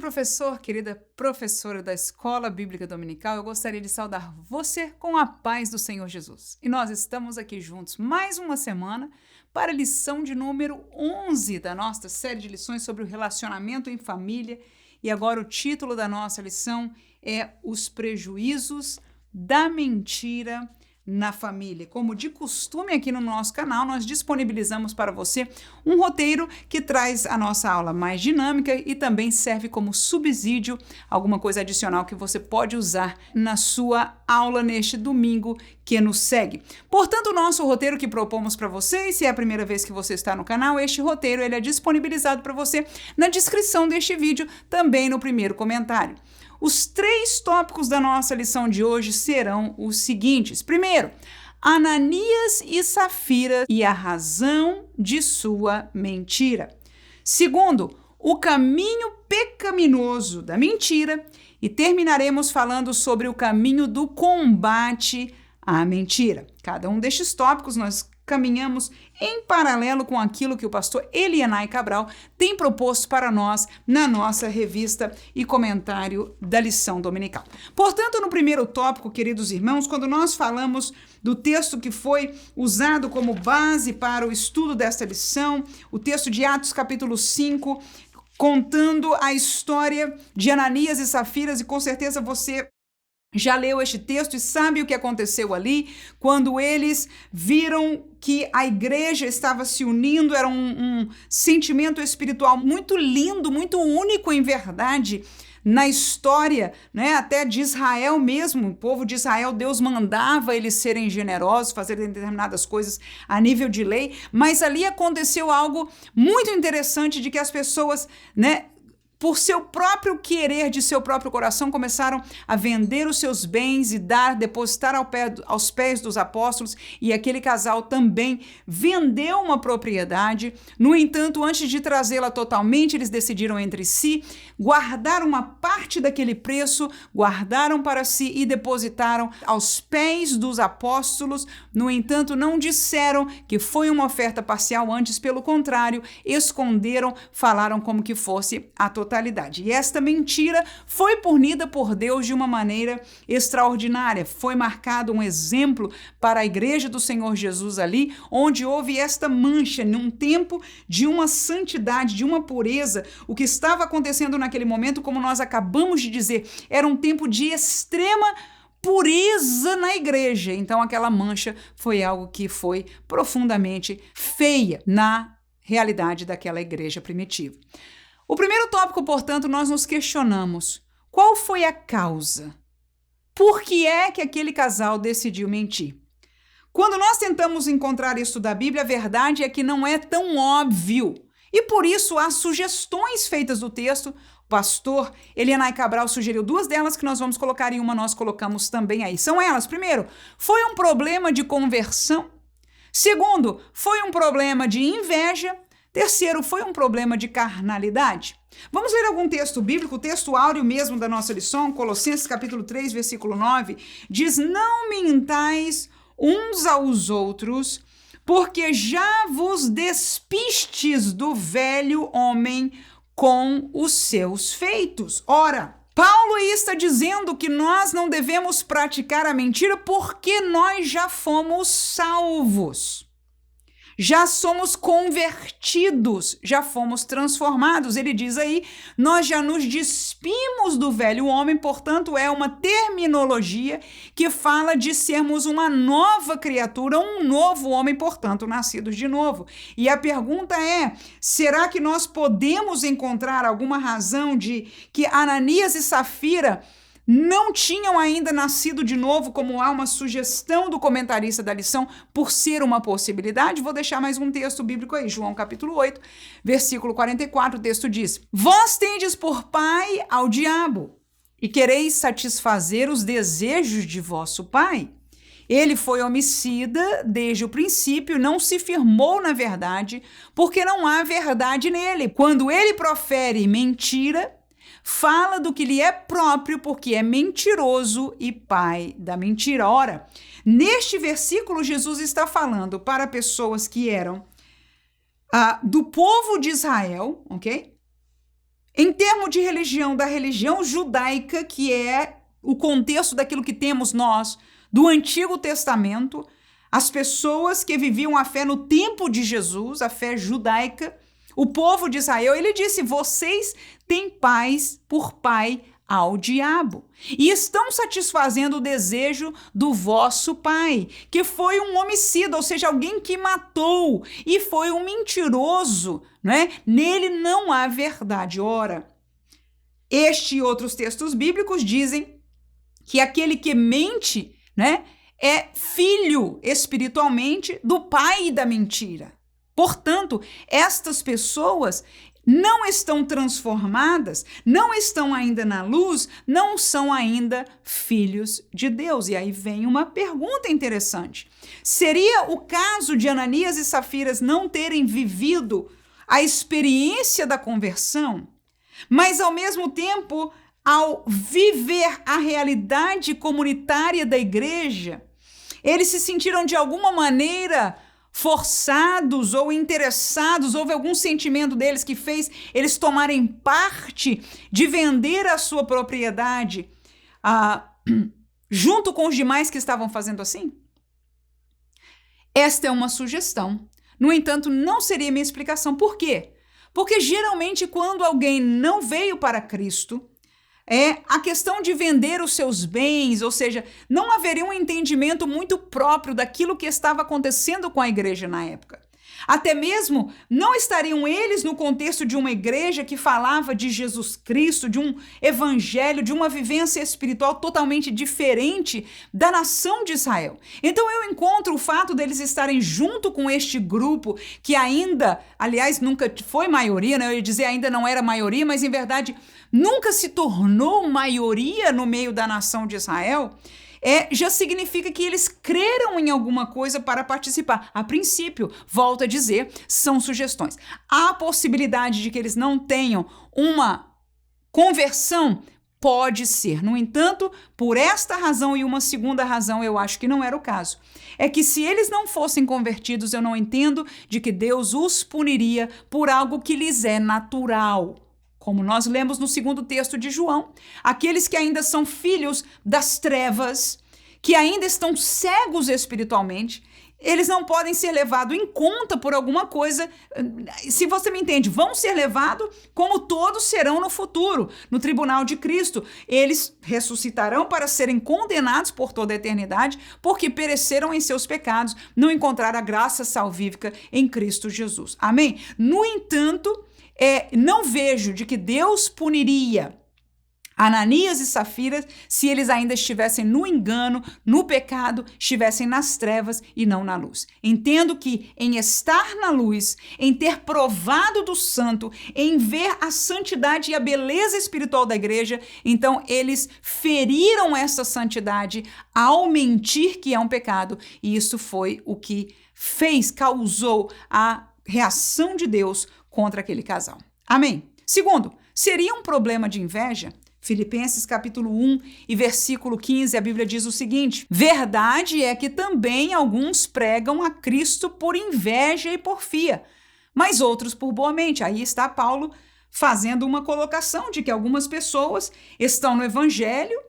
professor, querida professora da Escola Bíblica Dominical, eu gostaria de saudar você com a paz do Senhor Jesus. E nós estamos aqui juntos mais uma semana para a lição de número 11 da nossa série de lições sobre o relacionamento em família. E agora o título da nossa lição é Os Prejuízos da Mentira na Família. Como de costume aqui no nosso canal, nós disponibilizamos para você um roteiro que traz a nossa aula mais dinâmica e também serve como subsídio, alguma coisa adicional que você pode usar na sua aula neste domingo que nos segue. Portanto, o nosso roteiro que propomos para você, e se é a primeira vez que você está no canal, este roteiro ele é disponibilizado para você na descrição deste vídeo, também no primeiro comentário. Os 3 tópicos da nossa lição de hoje serão os seguintes. Primeiro, Ananias e Safira e a razão de sua mentira. Segundo, o caminho pecaminoso da mentira. E terminaremos falando sobre o caminho do combate à mentira. Cada um destes tópicos nós caminhamos em paralelo com aquilo que o pastor Elianai Cabral tem proposto para nós na nossa revista e comentário da lição dominical. Portanto, no primeiro tópico, queridos irmãos, quando nós falamos do texto que foi usado como base para o estudo desta lição, o texto de Atos capítulo 5, contando a história de Ananias e Safiras, e com certeza você já leu este texto e sabe o que aconteceu ali, quando eles viram que a igreja estava se unindo, era um sentimento espiritual muito lindo, muito único em verdade, na história, né, até de Israel mesmo, o povo de Israel, Deus mandava eles serem generosos, fazerem determinadas coisas a nível de lei, mas ali aconteceu algo muito interessante de que as pessoas, né, por seu próprio querer, de seu próprio coração, começaram a vender os seus bens e depositar aos pés dos apóstolos, e aquele casal também vendeu uma propriedade. No entanto, antes de trazê-la totalmente, eles decidiram entre si guardar uma parte daquele preço, guardaram para si e depositaram aos pés dos apóstolos. No entanto, não disseram que foi uma oferta parcial, antes, pelo contrário, esconderam, falaram como que fosse a totalidade. E esta mentira foi punida por Deus de uma maneira extraordinária. Foi marcado um exemplo para a igreja do Senhor Jesus ali, onde houve esta mancha, num tempo de uma santidade, de uma pureza. O que estava acontecendo naquele momento, como nós acabamos de dizer, era um tempo de extrema pureza na igreja. Então aquela mancha foi algo que foi profundamente feia na realidade daquela igreja primitiva. O primeiro tópico, portanto, nós nos questionamos: qual foi a causa? Por que é que aquele casal decidiu mentir? Quando nós tentamos encontrar isso da Bíblia, a verdade é que não é tão óbvio. E por isso há sugestões feitas do texto. O pastor Elianai Cabral sugeriu 2 delas que nós vamos colocar, e uma nós colocamos também aí. São elas: primeiro, foi um problema de conversão. Segundo, foi um problema de inveja. Terceiro, foi um problema de carnalidade. Vamos ler algum texto bíblico, o texto áureo mesmo da nossa lição, Colossenses capítulo 3, versículo 9, diz: não mentais uns aos outros, porque já vos despistes do velho homem com os seus feitos. Ora, Paulo está dizendo que nós não devemos praticar a mentira porque nós já fomos salvos. Já somos convertidos, já fomos transformados. Ele diz aí, nós já nos despimos do velho homem, portanto é uma terminologia que fala de sermos uma nova criatura, um novo homem, portanto nascidos de novo. E a pergunta é, será que nós podemos encontrar alguma razão de que Ananias e Safira não tinham ainda nascido de novo, como há uma sugestão do comentarista da lição, por ser uma possibilidade? Vou deixar mais um texto bíblico aí, João capítulo 8, versículo 44, o texto diz: vós tendes por pai ao diabo, e quereis satisfazer os desejos de vosso pai. Ele foi homicida desde o princípio, não se firmou na verdade, porque não há verdade nele. Quando ele profere mentira, fala do que lhe é próprio, porque é mentiroso e pai da mentira. Ora, neste versículo, Jesus está falando para pessoas que eram do povo de Israel, ok? Em termos de religião, da religião judaica, que é o contexto daquilo que temos nós do Antigo Testamento, as pessoas que viviam a fé no tempo de Jesus, a fé judaica, o povo de Israel, ele disse: vocês têm pais por pai ao diabo e estão satisfazendo o desejo do vosso pai, que foi um homicida, ou seja, alguém que matou e foi um mentiroso, né? Nele não há verdade. Ora, este e outros textos bíblicos dizem que aquele que mente, né, é filho espiritualmente do pai da mentira. Portanto, estas pessoas não estão transformadas, não estão ainda na luz, não são ainda filhos de Deus. E aí vem uma pergunta interessante. Seria o caso de Ananias e Safiras não terem vivido a experiência da conversão, mas ao mesmo tempo, ao viver a realidade comunitária da igreja, eles se sentiram de alguma maneira forçados ou interessados, houve algum sentimento deles que fez eles tomarem parte de vender a sua propriedade junto com os demais que estavam fazendo assim? Esta é uma sugestão. No entanto, não seria minha explicação. Por quê? Porque geralmente quando alguém não veio para Cristo, a questão de vender os seus bens, ou seja, não haveria um entendimento muito próprio daquilo que estava acontecendo com a igreja na época. Até mesmo não estariam eles no contexto de uma igreja que falava de Jesus Cristo, de um evangelho, de uma vivência espiritual totalmente diferente da nação de Israel. Então eu encontro o fato deles estarem junto com este grupo que ainda, aliás, nunca foi maioria, né? Eu ia dizer ainda não era maioria, mas em verdade nunca se tornou maioria no meio da nação de Israel. Já significa que eles creram em alguma coisa para participar. A princípio, volto a dizer, são sugestões. Há possibilidade de que eles não tenham uma conversão? Pode ser. No entanto, por esta razão e uma segunda razão, eu acho que não era o caso. É que se eles não fossem convertidos, eu não entendo de que Deus os puniria por algo que lhes é natural. Como nós lemos no segundo texto de João, aqueles que ainda são filhos das trevas, que ainda estão cegos espiritualmente, eles não podem ser levados em conta por alguma coisa, se você me entende, vão ser levados como todos serão no futuro, no tribunal de Cristo. Eles ressuscitarão para serem condenados por toda a eternidade, porque pereceram em seus pecados, não encontraram a graça salvífica em Cristo Jesus. Amém? No entanto, não vejo de que Deus puniria Ananias e Safira se eles ainda estivessem no engano, no pecado, estivessem nas trevas e não na luz. Entendo que em estar na luz, em ter provado do santo, em ver a santidade e a beleza espiritual da igreja, então eles feriram essa santidade ao mentir que é um pecado, e isso foi o que causou a reação de Deus contra aquele casal. Amém? Segundo, seria um problema de inveja? Filipenses capítulo 1 e versículo 15, a Bíblia diz o seguinte: verdade é que também alguns pregam a Cristo por inveja e porfia, mas outros por boa mente. Aí está Paulo fazendo uma colocação de que algumas pessoas estão no evangelho,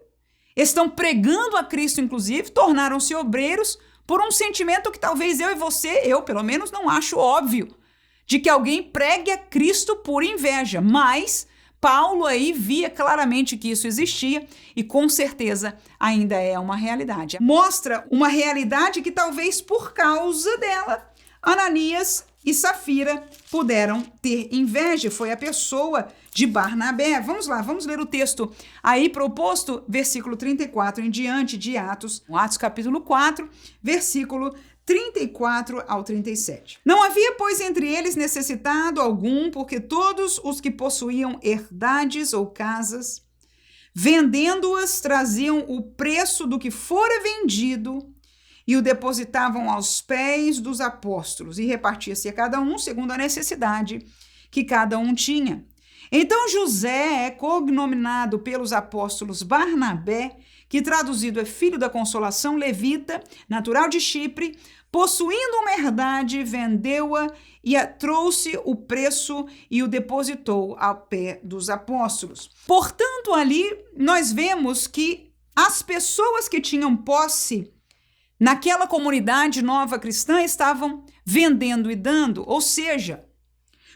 estão pregando a Cristo, inclusive, tornaram-se obreiros por um sentimento que talvez eu pelo menos não acho óbvio, de que alguém pregue a Cristo por inveja, mas Paulo aí via claramente que isso existia e com certeza ainda é uma realidade. Mostra uma realidade que talvez por causa dela, Ananias e Safira puderam ter inveja. Foi a pessoa de Barnabé. Vamos lá, vamos ler o texto aí proposto, versículo 34 em diante de Atos capítulo 4, versículo 34 ao 37. Não havia, pois, entre eles necessitado algum, porque todos os que possuíam herdades ou casas, vendendo-as, traziam o preço do que fora vendido e o depositavam aos pés dos apóstolos, e repartia-se a cada um segundo a necessidade que cada um tinha. Então José é cognominado pelos apóstolos Barnabé, que traduzido é filho da consolação, levita, natural de Chipre, possuindo uma herdade, vendeu-a e trouxe o preço e o depositou ao pé dos apóstolos. Portanto, ali nós vemos que as pessoas que tinham posse naquela comunidade nova cristã estavam vendendo e dando, ou seja,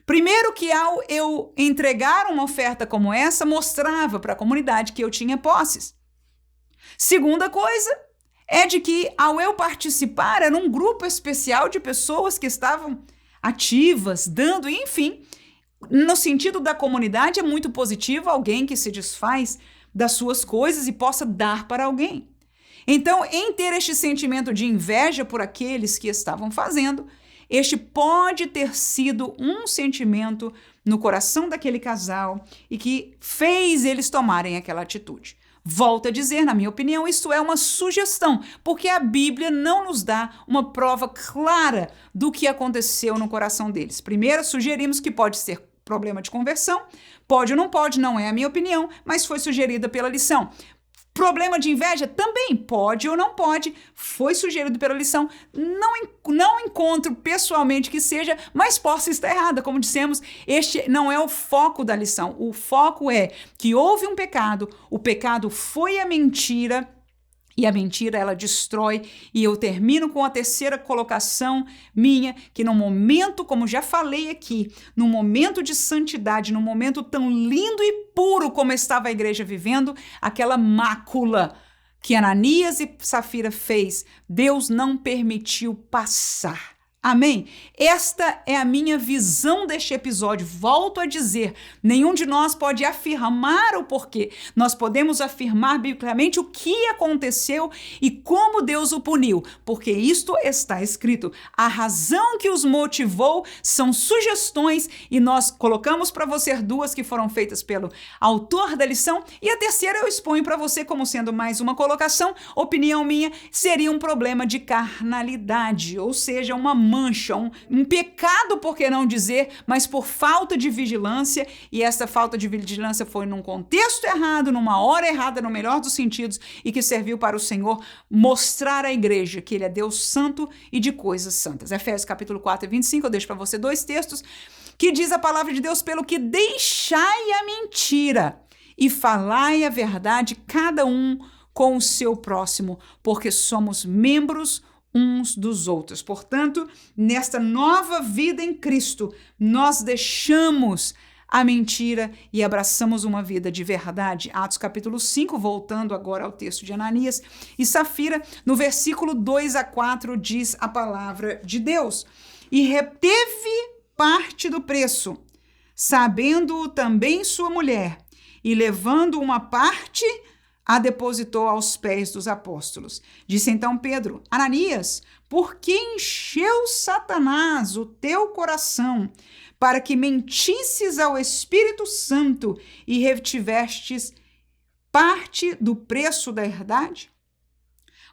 primeiro que ao eu entregar uma oferta como essa, mostrava para a comunidade que eu tinha posses. Segunda coisa é de que ao eu participar, era um grupo especial de pessoas que estavam ativas, dando, enfim, no sentido da comunidade é muito positivo alguém que se desfaz das suas coisas e possa dar para alguém. Então, em ter este sentimento de inveja por aqueles que estavam fazendo, este pode ter sido um sentimento no coração daquele casal e que fez eles tomarem aquela atitude. Volto a dizer, na minha opinião, isso é uma sugestão, porque a Bíblia não nos dá uma prova clara do que aconteceu no coração deles. Primeiro, sugerimos que pode ser problema de conversão, pode ou não pode, não é a minha opinião, mas foi sugerida pela lição. Problema de inveja? Também pode ou não pode, foi sugerido pela lição. Não encontro pessoalmente que seja, mas possa estar errada. Como dissemos, este não é o foco da lição. O foco é que houve um pecado, o pecado foi a mentira, e a mentira, ela destrói. E eu termino com a terceira colocação minha, que no momento, como já falei aqui, no momento de santidade, no momento tão lindo e puro como estava a igreja vivendo, aquela mácula que Ananias e Safira fez, Deus não permitiu passar. Amém? Esta é a minha visão deste episódio. Volto a dizer, nenhum de nós pode afirmar o porquê. Nós podemos afirmar biblicamente o que aconteceu e como Deus o puniu, porque isto está escrito. A razão que os motivou são sugestões e nós colocamos para você duas que foram feitas pelo autor da lição e a terceira eu exponho para você como sendo mais uma colocação, opinião minha, seria um problema de carnalidade, ou seja, uma mancha, um pecado, por que não dizer, mas por falta de vigilância, e essa falta de vigilância foi num contexto errado, numa hora errada, no melhor dos sentidos, e que serviu para o Senhor mostrar à igreja que Ele é Deus santo e de coisas santas. Efésios capítulo 4 e 25, eu deixo para você dois textos, que diz a palavra de Deus, pelo que deixai a mentira e falai a verdade, cada um com o seu próximo, porque somos membros uns dos outros. Portanto, nesta nova vida em Cristo, nós deixamos a mentira e abraçamos uma vida de verdade. Atos capítulo 5, voltando agora ao texto de Ananias e Safira, no versículo 2 a 4, diz a palavra de Deus: e reteve parte do preço, sabendo-o também sua mulher, e levando uma parte, a depositou aos pés dos apóstolos. Disse então Pedro: Ananias, por que encheu Satanás o teu coração para que mentisses ao Espírito Santo e retivestes parte do preço da herdade?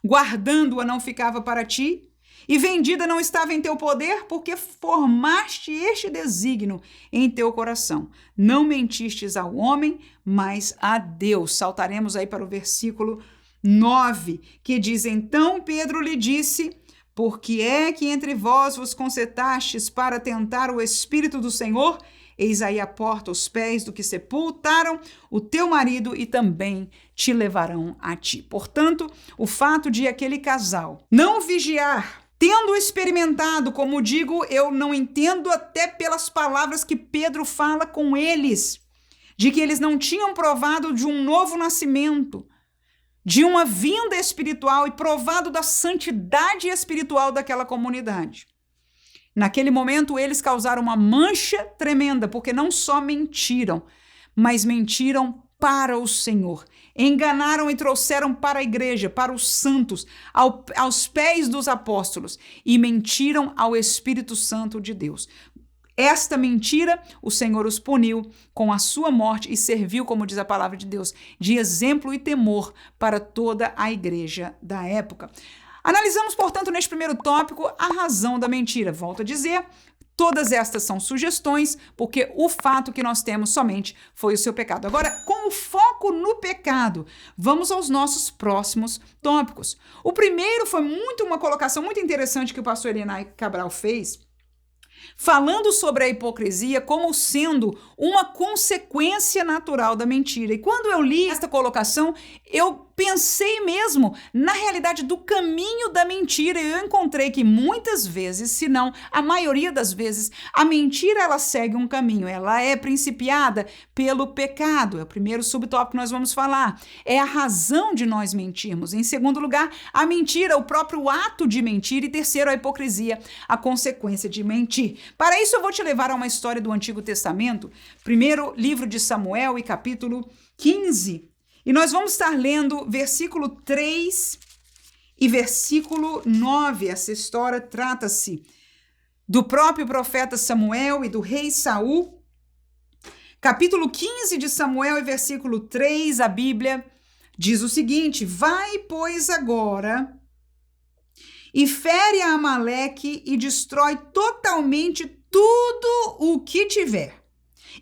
Guardando-a não ficava para ti, e vendida não estava em teu poder, porque formaste este desígnio em teu coração. Não mentistes ao homem, mas a Deus. Saltaremos aí para o versículo 9, que diz: então Pedro lhe disse: por que é que entre vós vos concertastes para tentar o Espírito do Senhor? Eis aí a porta, os pés do que sepultaram o teu marido e também te levarão a ti. Portanto, o fato de aquele casal não vigiar, tendo experimentado, como digo, eu não entendo até pelas palavras que Pedro fala com eles, de que eles não tinham provado de um novo nascimento, de uma vinda espiritual e provado da santidade espiritual daquela comunidade. Naquele momento, eles causaram uma mancha tremenda, porque não só mentiram, mas mentiram para o Senhor. Enganaram e trouxeram para a igreja, para os santos, aos pés dos apóstolos, e mentiram ao Espírito Santo de Deus. Esta mentira, o Senhor os puniu com a sua morte e serviu, como diz a palavra de Deus, de exemplo e temor para toda a igreja da época. Analisamos, portanto, neste primeiro tópico, a razão da mentira. Volto a dizer, Todas estas são sugestões, porque o fato que nós temos somente foi o seu pecado. Agora, com o foco no pecado, vamos aos nossos próximos tópicos. O primeiro foi uma colocação muito interessante que o pastor Erenai Cabral fez, falando sobre a hipocrisia como sendo uma consequência natural da mentira. E quando eu li esta colocação, eu pensei mesmo na realidade do caminho da mentira. E eu encontrei que muitas vezes, se não a maioria das vezes, a mentira ela segue um caminho. Ela é principiada pelo pecado. É o primeiro subtópico que nós vamos falar. É a razão de nós mentirmos. Em segundo lugar, a mentira, o próprio ato de mentir. E terceiro, a hipocrisia, a consequência de mentir. Para isso, eu vou te levar a uma história do Antigo Testamento, primeiro livro de Samuel e capítulo 15. E nós vamos estar lendo versículo 3 e versículo 9. Essa história trata-se do próprio profeta Samuel e do rei Saul. Capítulo 15 de Samuel e versículo 3, a Bíblia diz o seguinte: vai, pois, agora e fere a Amaleque e destrói totalmente tudo o que tiver,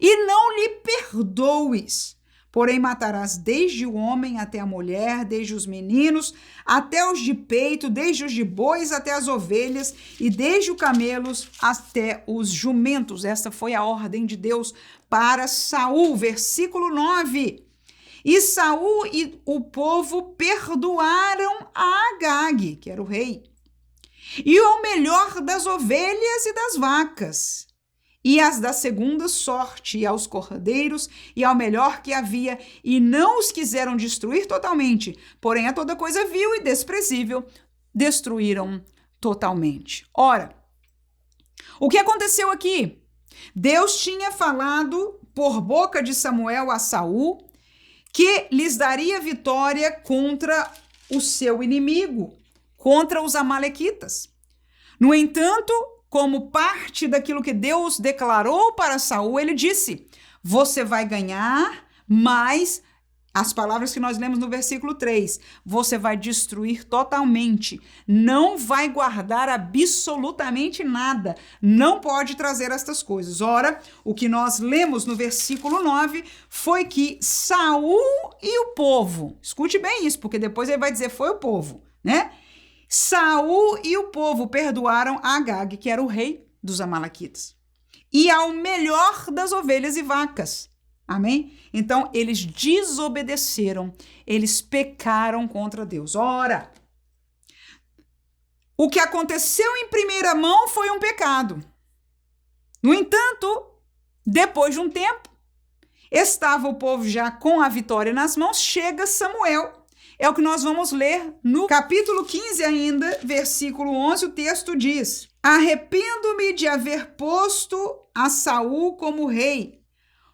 e não lhe perdoes. Porém, matarás desde o homem até a mulher, desde os meninos até os de peito, desde os de bois até as ovelhas, e desde os camelos até os jumentos. Esta foi a ordem de Deus para Saul. Versículo 9. E Saul e o povo perdoaram a Agag, que era o rei, e ao melhor das ovelhas e das vacas, e as da segunda sorte, e aos cordeiros, e ao melhor que havia, e não os quiseram destruir totalmente, porém a toda coisa vil e desprezível destruíram totalmente. Ora, o que aconteceu aqui? Deus tinha falado por boca de Samuel a Saul que lhes daria vitória contra o seu inimigo, contra os amalequitas. No entanto, como parte daquilo que Deus declarou para Saul, ele disse: você vai ganhar, mas as palavras que nós lemos no versículo 3, você vai destruir totalmente, não vai guardar absolutamente nada, não pode trazer estas coisas. Ora, o que nós lemos no versículo 9 foi que Saul e o povo, escute bem isso, porque depois ele vai dizer foi o povo, né? Saul e o povo perdoaram a Agag, que era o rei dos amalequitas, e ao melhor das ovelhas e vacas. Amém? Então, eles desobedeceram, eles pecaram contra Deus. Ora, o que aconteceu em primeira mão foi um pecado. No entanto, depois de um tempo, estava o povo já com a vitória nas mãos, chega Samuel. É o que nós vamos ler no capítulo 15 ainda, versículo 11, o texto diz: arrependo-me de haver posto a Saul como rei,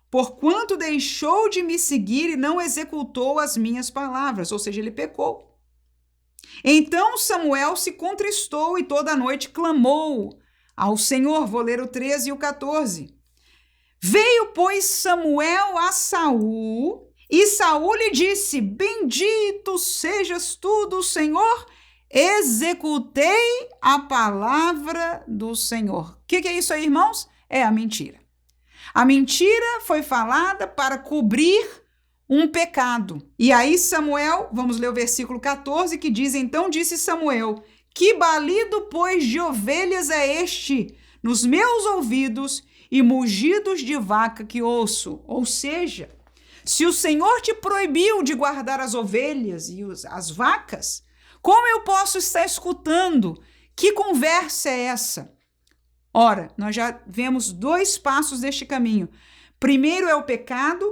porquanto deixou de me seguir e não executou as minhas palavras, ou seja, ele pecou. Então Samuel se contristou e toda a noite clamou ao Senhor. Vou ler o 13 e o 14. Veio, pois, Samuel a Saul, e Saul lhe disse: bendito sejas tu do Senhor, executei a palavra do Senhor. O que é isso aí, irmãos? É a mentira. A mentira foi falada para cobrir um pecado. E aí Samuel, vamos ler o versículo 14, que diz: então disse Samuel, que balido, pois, de ovelhas é este nos meus ouvidos, e mugidos de vaca que ouço? Ou seja, se o Senhor te proibiu de guardar as ovelhas e as vacas, como eu posso estar escutando? Que conversa é essa? Ora, nós já vemos dois passos deste caminho. Primeiro é o pecado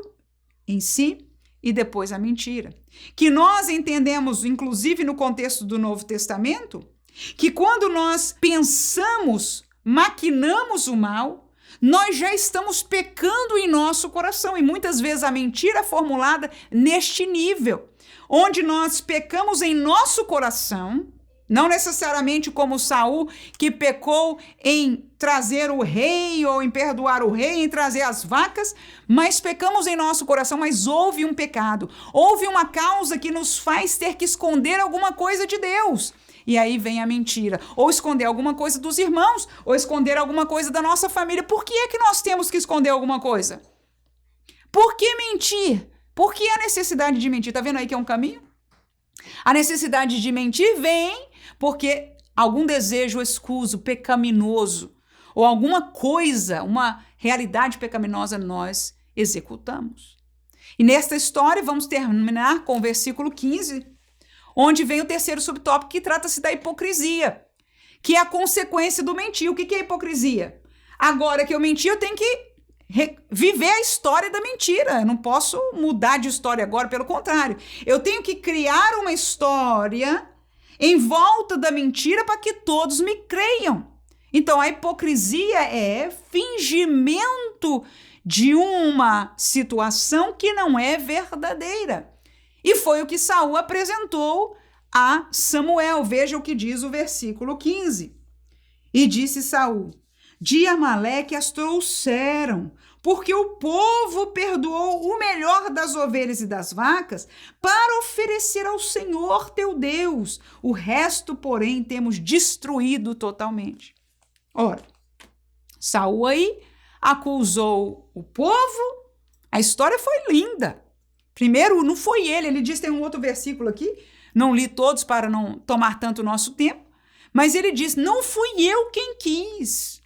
em si e depois a mentira. Que nós entendemos, inclusive no contexto do Novo Testamento, que quando nós pensamos, maquinamos o mal, nós já estamos pecando em nosso coração. E muitas vezes a mentira é formulada neste nível, onde nós pecamos em nosso coração, não necessariamente como Saul, que pecou em trazer o rei ou em perdoar o rei, em trazer as vacas, mas pecamos em nosso coração, mas houve um pecado, houve uma causa que nos faz ter que esconder alguma coisa de Deus. E aí vem a mentira. Ou esconder alguma coisa dos irmãos, ou esconder alguma coisa da nossa família. Por que é que nós temos que esconder alguma coisa? Por que mentir? Por que a necessidade de mentir? Tá vendo aí que é um caminho? A necessidade de mentir vem porque algum desejo escuso, pecaminoso, ou alguma coisa, uma realidade pecaminosa nós executamos. E nesta história vamos terminar com o versículo 15, onde vem o terceiro subtópico que trata-se da hipocrisia, que é a consequência do mentir. O que é hipocrisia? Agora que eu menti, eu tenho que viver a história da mentira. Eu não posso mudar de história agora, pelo contrário. Eu tenho que criar uma história em volta da mentira para que todos me creiam. Então, a hipocrisia é fingimento de uma situação que não é verdadeira. E foi o que Saul apresentou a Samuel. Veja o que diz o versículo 15. E disse Saul: de Amaleque as trouxeram, porque o povo perdoou o melhor das ovelhas e das vacas para oferecer ao Senhor teu Deus. O resto, porém, temos destruído totalmente. Ora, Saul aí acusou o povo. A história foi linda. Primeiro, não foi ele diz, tem um outro versículo aqui, não li todos para não tomar tanto o nosso tempo, mas ele diz, não fui eu quem quis.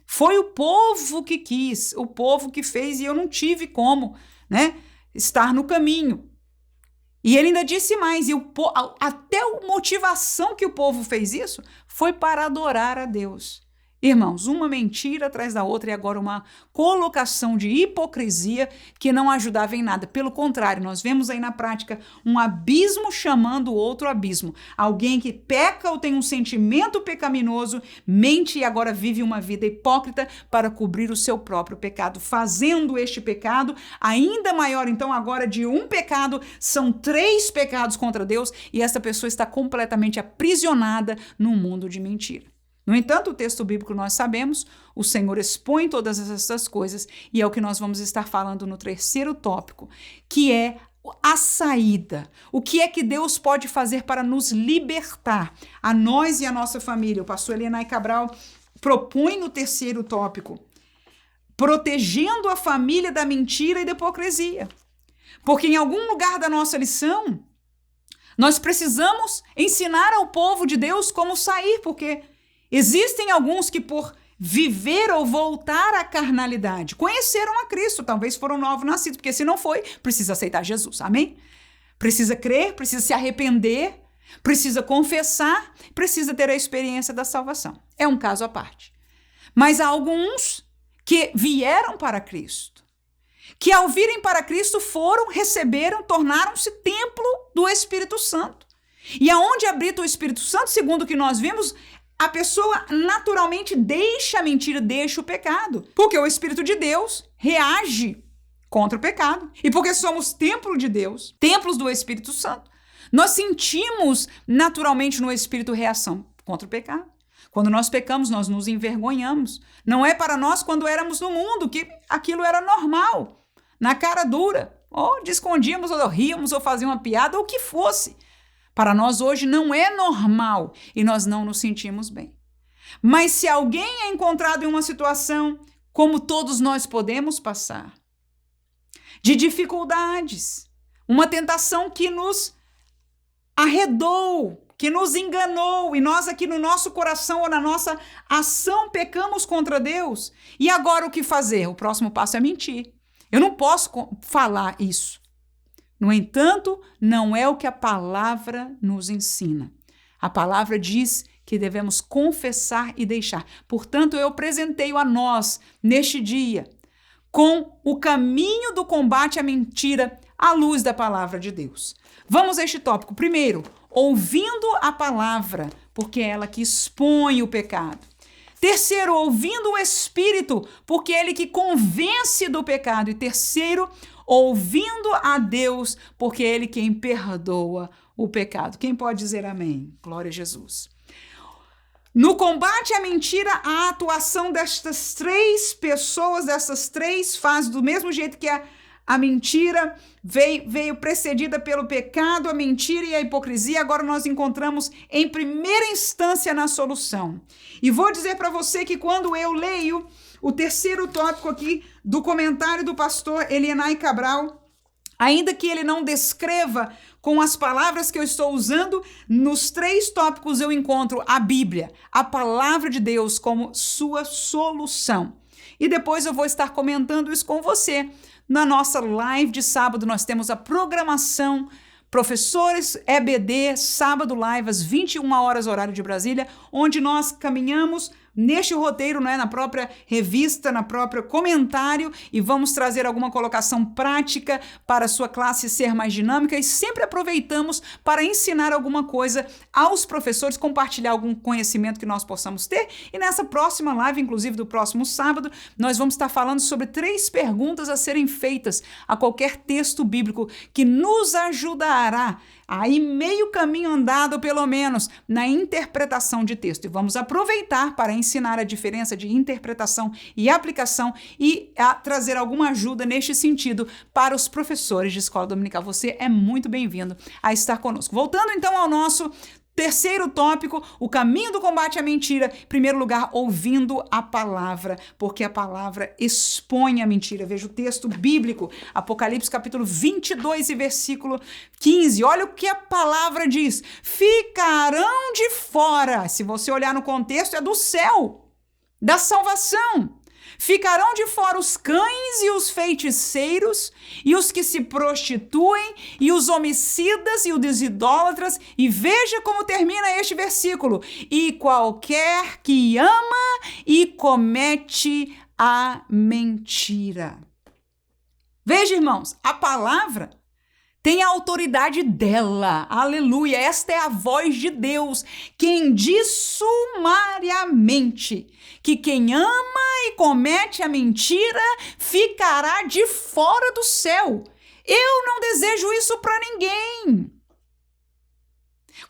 Foi o povo que quis, o povo que fez e eu não tive como, estar no caminho. E ele ainda disse mais, até a motivação que o povo fez isso foi para adorar a Deus. Irmãos, uma mentira atrás da outra e agora uma colocação de hipocrisia que não ajudava em nada. Pelo contrário, nós vemos aí na prática um abismo chamando outro abismo. Alguém que peca ou tem um sentimento pecaminoso, mente e agora vive uma vida hipócrita para cobrir o seu próprio pecado, fazendo este pecado ainda maior. Então, agora de um pecado, são 3 pecados contra Deus e essa pessoa está completamente aprisionada num mundo de mentira. No entanto, o texto bíblico nós sabemos, o Senhor expõe todas essas coisas e é o que nós vamos estar falando no terceiro tópico, que é a saída. O que é que Deus pode fazer para nos libertar, a nós e a nossa família? O pastor Elianai Cabral propõe no terceiro tópico, protegendo a família da mentira e da hipocrisia. Porque em algum lugar da nossa lição, nós precisamos ensinar ao povo de Deus como sair, porque existem alguns que por viver ou voltar à carnalidade, conheceram a Cristo, talvez foram novos nascidos, porque se não foi, precisa aceitar Jesus, amém? Precisa crer, precisa se arrepender, precisa confessar, precisa ter a experiência da salvação. É um caso à parte. Mas há alguns que vieram para Cristo, que ao virem para Cristo foram, receberam, tornaram-se templo do Espírito Santo. E aonde habita o Espírito Santo, segundo o que nós vimos, a pessoa naturalmente deixa a mentira, deixa o pecado. Porque o Espírito de Deus reage contra o pecado. E porque somos templo de Deus, templos do Espírito Santo, nós sentimos naturalmente no Espírito reação contra o pecado. Quando nós pecamos, nós nos envergonhamos. Não é para nós quando éramos no mundo, que aquilo era normal, na cara dura. Ou escondíamos, ou ríamos, ou fazíamos uma piada, ou o que fosse. Para nós hoje não é normal e nós não nos sentimos bem. Mas se alguém é encontrado em uma situação, como todos nós podemos passar, de dificuldades, uma tentação que nos arredou, que nos enganou, e nós aqui no nosso coração ou na nossa ação pecamos contra Deus, e agora o que fazer? O próximo passo é mentir. Eu não posso falar isso. No entanto, não é o que a palavra nos ensina. A palavra diz que devemos confessar e deixar. Portanto, eu apresentei a nós, neste dia, com o caminho do combate à mentira à luz da palavra de Deus. Vamos a este tópico. Primeiro, ouvindo a palavra, porque é ela que expõe o pecado. Terceiro, ouvindo o Espírito, porque é ele que convence do pecado. E terceiro, ouvindo a Deus, porque é ele quem perdoa o pecado. Quem pode dizer amém? Glória a Jesus. No combate à mentira, a atuação destas 3 pessoas, dessas 3 fases, do mesmo jeito que a mentira veio precedida pelo pecado, a mentira e a hipocrisia. Agora nós encontramos em primeira instância na solução. E vou dizer para você que quando eu leio o terceiro tópico aqui do comentário do pastor Elienay Cabral, ainda que ele não descreva com as palavras que eu estou usando, nos 3 tópicos eu encontro a Bíblia, a palavra de Deus como sua solução. E depois eu vou estar comentando isso com você. Na nossa live de sábado, nós temos a programação Professores EBD, sábado live às 21 horas, horário de Brasília, onde nós caminhamos neste roteiro, né, na própria revista, na própria comentário, e vamos trazer alguma colocação prática para a sua classe ser mais dinâmica, e sempre aproveitamos para ensinar alguma coisa aos professores, compartilhar algum conhecimento que nós possamos ter. E nessa próxima live, inclusive do próximo sábado, nós vamos estar falando sobre 3 perguntas a serem feitas a qualquer texto bíblico que nos ajudará aí meio caminho andado, pelo menos, na interpretação de texto. E vamos aproveitar para ensinar a diferença de interpretação e aplicação e trazer alguma ajuda neste sentido para os professores de escola dominical. Você é muito bem-vindo a estar conosco. Voltando então ao nosso terceiro tópico, o caminho do combate à mentira. Em primeiro lugar, ouvindo a palavra, porque a palavra expõe a mentira. Veja o texto bíblico, Apocalipse capítulo 22 e versículo 15. Olha o que a palavra diz. Ficarão de fora. Se você olhar no contexto, é do céu, da salvação. Ficarão de fora os cães e os feiticeiros, e os que se prostituem, e os homicidas e os idólatras. E veja como termina este versículo. E qualquer que ama e comete a mentira. Veja, irmãos, a palavra tem a autoridade dela. Aleluia. Esta é a voz de Deus, quem diz sumariamente que quem ama e comete a mentira ficará de fora do céu. Eu não desejo isso para ninguém.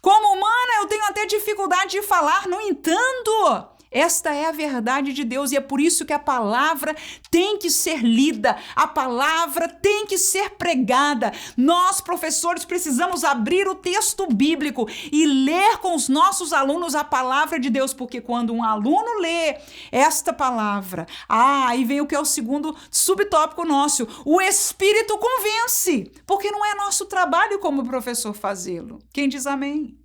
Como humana, eu tenho até dificuldade de falar, no entanto, esta é a verdade de Deus, e é por isso que a palavra tem que ser lida, a palavra tem que ser pregada. Nós, professores, precisamos abrir o texto bíblico e ler com os nossos alunos a palavra de Deus, porque quando um aluno lê esta palavra, aí vem o que é o segundo subtópico nosso, o Espírito convence, porque não é nosso trabalho como professor fazê-lo. Quem diz amém?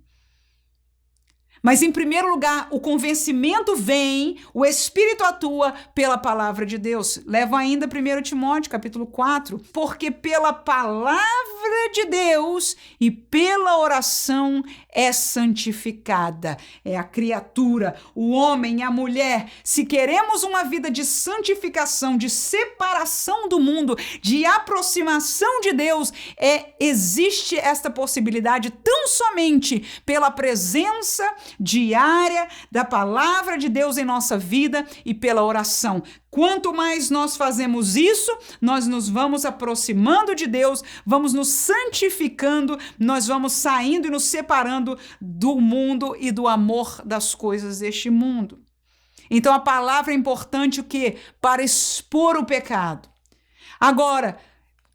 Mas, em primeiro lugar, o convencimento vem, o Espírito atua pela palavra de Deus. Leva ainda 1 Timóteo, capítulo 4. Porque pela palavra de Deus e pela oração é santificada. É a criatura, o homem, a mulher. Se queremos uma vida de santificação, de separação do mundo, de aproximação de Deus, existe esta possibilidade tão somente pela presença diária da palavra de Deus em nossa vida e pela oração. Quanto mais nós fazemos isso, nós nos vamos aproximando de Deus, vamos nos santificando, nós vamos saindo e nos separando do mundo e do amor das coisas deste mundo. Então a palavra é importante o quê? Para expor o pecado. Agora,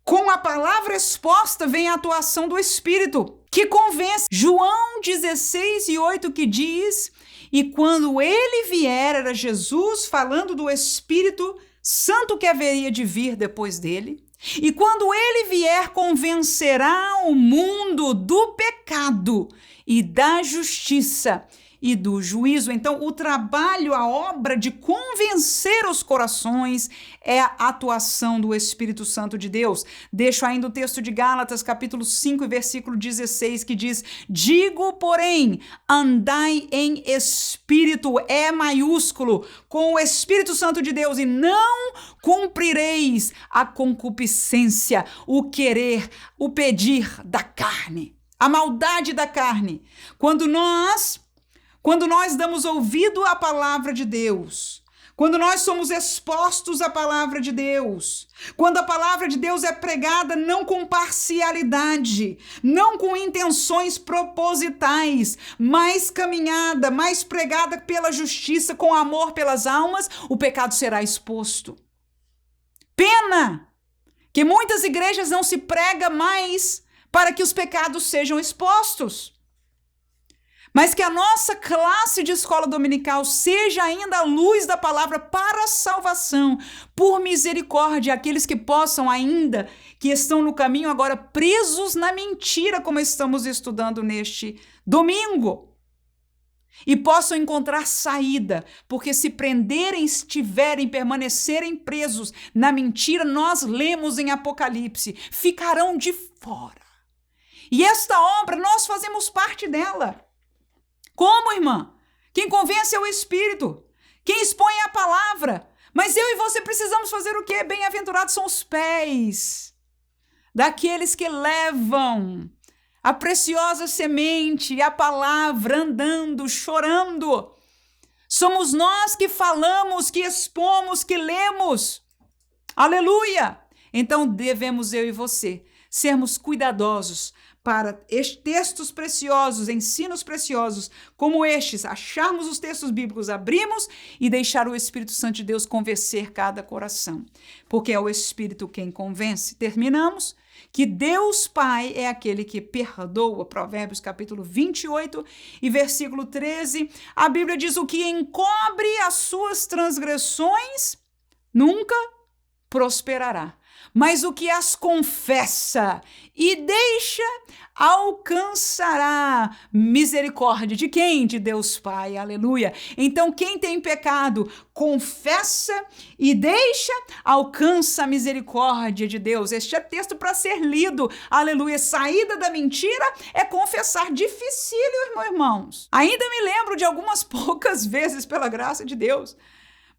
com a palavra exposta vem a atuação do Espírito, que convence. João 16:8 que diz, e quando ele vier, era Jesus falando do Espírito Santo que haveria de vir depois dele, e quando ele vier, convencerá o mundo do pecado e da justiça e do juízo. Então, o trabalho, a obra de convencer os corações é a atuação do Espírito Santo de Deus. Deixo ainda o texto de Gálatas, capítulo 5, versículo 16, que diz, digo, porém, andai em espírito, maiúsculo, com o Espírito Santo de Deus, e não cumprireis a concupiscência, o querer, o pedir da carne, a maldade da carne. Quando nós damos ouvido à palavra de Deus, quando nós somos expostos à palavra de Deus, quando a palavra de Deus é pregada não com parcialidade, não com intenções propositais, mas caminhada, mais pregada pela justiça, com amor pelas almas, o pecado será exposto. Pena que muitas igrejas não se prega mais para que os pecados sejam expostos, mas que a nossa classe de escola dominical seja ainda a luz da palavra para a salvação, por misericórdia, aqueles que possam ainda, que estão no caminho agora presos na mentira, como estamos estudando neste domingo, e possam encontrar saída, porque se prenderem, estiverem, permanecerem presos na mentira, nós lemos em Apocalipse, ficarão de fora. E esta obra, nós fazemos parte dela. Como, irmã? Quem convence é o Espírito, quem expõe é a palavra. Mas eu e você precisamos fazer o quê? Bem-aventurados são os pés daqueles que levam a preciosa semente, a palavra, andando, chorando. Somos nós que falamos, que expomos, que lemos. Aleluia! Então devemos eu e você sermos cuidadosos para textos preciosos, ensinos preciosos como estes, acharmos os textos bíblicos, abrimos e deixar o Espírito Santo de Deus convencer cada coração, porque é o Espírito quem convence. Terminamos que Deus Pai é aquele que perdoa, Provérbios capítulo 28 e versículo 13, a Bíblia diz: o que encobre as suas transgressões nunca prosperará, mas o que as confessa e deixa alcançará misericórdia. De quem? De Deus Pai, aleluia. Então quem tem pecado, confessa e deixa, alcança a misericórdia de Deus. Este é texto para ser lido, aleluia. Saída da mentira é confessar. Dificílimo, irmãos. Ainda me lembro de algumas poucas vezes, pela graça de Deus,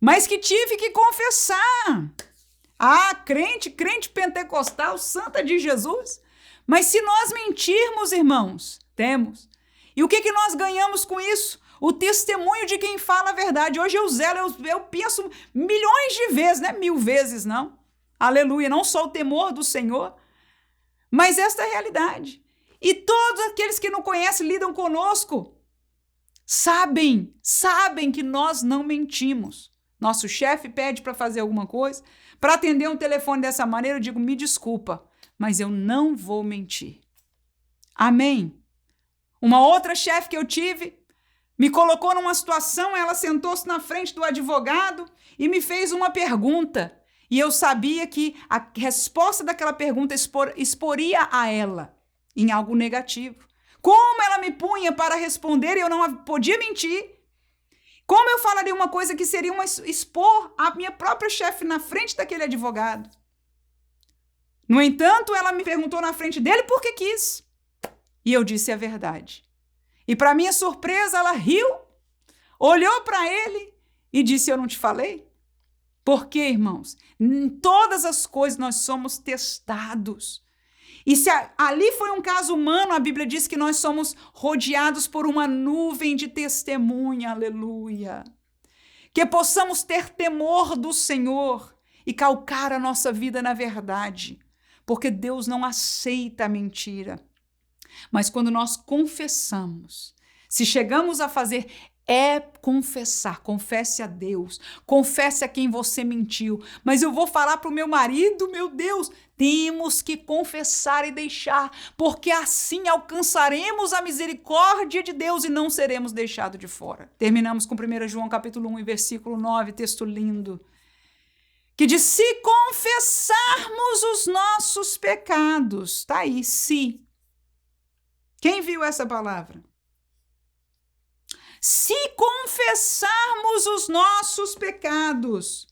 mas que tive que confessar. Ah, crente pentecostal, santa de Jesus. Mas se nós mentirmos, irmãos, temos. E o que nós ganhamos com isso? O testemunho de quem fala a verdade. Hoje eu penso milhões de vezes, não é 1000 vezes, não. Aleluia, não só o temor do Senhor, mas esta é a realidade. E todos aqueles que não conhecem, lidam conosco, sabem que nós não mentimos. Nosso chefe pede para fazer alguma coisa, para atender um telefone dessa maneira, eu digo: me desculpa, mas eu não vou mentir. Amém? Uma outra chefe que eu tive me colocou numa situação, ela sentou-se na frente do advogado e me fez uma pergunta. E eu sabia que a resposta daquela pergunta exporia a ela em algo negativo. Como ela me punha para responder e eu não podia mentir? Como eu falaria uma coisa que seria expor a minha própria chefe na frente daquele advogado? No entanto, ela me perguntou na frente dele por que quis. E eu disse a verdade. E para minha surpresa, ela riu, olhou para ele e disse: eu não te falei? Por quê, irmãos? Em todas as coisas nós somos testados. E se ali foi um caso humano, a Bíblia diz que nós somos rodeados por uma nuvem de testemunha, aleluia. Que possamos ter temor do Senhor e calcar a nossa vida na verdade, porque Deus não aceita a mentira. Mas quando nós confessamos, se chegamos a fazer, é confessar, confesse a Deus, confesse a quem você mentiu. Mas eu vou falar para o meu marido, meu Deus, temos que confessar e deixar, porque assim alcançaremos a misericórdia de Deus e não seremos deixados de fora. Terminamos com 1 João capítulo 1 e versículo 9, texto lindo, que diz: se confessarmos os nossos pecados, tá aí, se. Quem viu essa palavra? Se confessarmos os nossos pecados,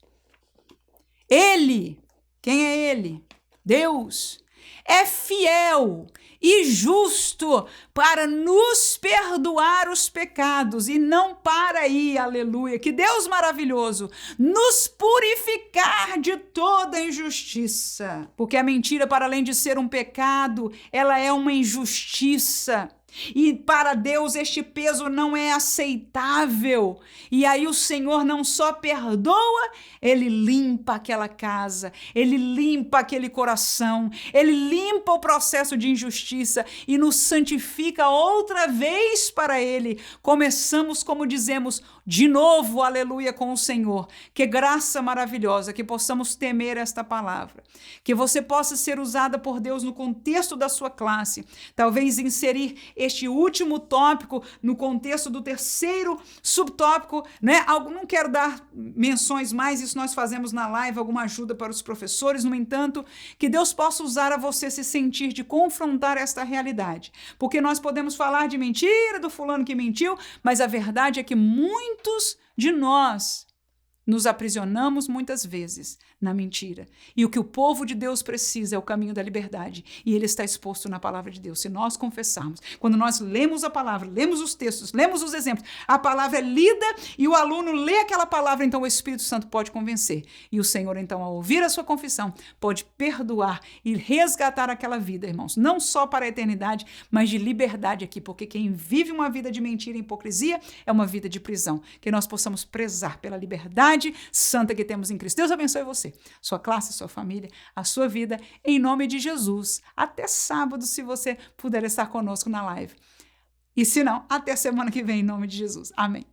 Ele, quem é Ele? Deus, é fiel e justo para nos perdoar os pecados e não para aí, aleluia, que Deus maravilhoso, nos purificar de toda injustiça, porque a mentira, para além de ser um pecado, ela é uma injustiça. E para Deus este peso não é aceitável. E aí o Senhor não só perdoa, Ele limpa aquela casa, Ele limpa aquele coração, Ele limpa o processo de injustiça e nos santifica outra vez para Ele. Começamos, como dizemos, de novo, aleluia, com o Senhor. Que graça maravilhosa, que possamos temer esta palavra. Que você possa ser usada por Deus no contexto da sua classe. Talvez inserir este último tópico no contexto do terceiro subtópico, né? Não quero dar menções mais, isso nós fazemos na live, alguma ajuda para os professores. No entanto, que Deus possa usar a você se sentir de confrontar esta realidade. Porque nós podemos falar de mentira, do fulano que mentiu, mas a verdade é que muitos de nós nos aprisionamos muitas vezes na mentira. E o que o povo de Deus precisa é o caminho da liberdade. E ele está exposto na palavra de Deus. Se nós confessarmos, quando nós lemos a palavra, lemos os textos, lemos os exemplos, a palavra é lida e o aluno lê aquela palavra, então o Espírito Santo pode convencer. E o Senhor, então, ao ouvir a sua confissão, pode perdoar e resgatar aquela vida, irmãos. Não só para a eternidade, mas de liberdade aqui. Porque quem vive uma vida de mentira e hipocrisia é uma vida de prisão. Que nós possamos prezar pela liberdade santa que temos em Cristo. Deus abençoe você, sua classe, sua família, a sua vida, em nome de Jesus. Até sábado, se você puder estar conosco na live. E se não, até semana que vem, em nome de Jesus. Amém.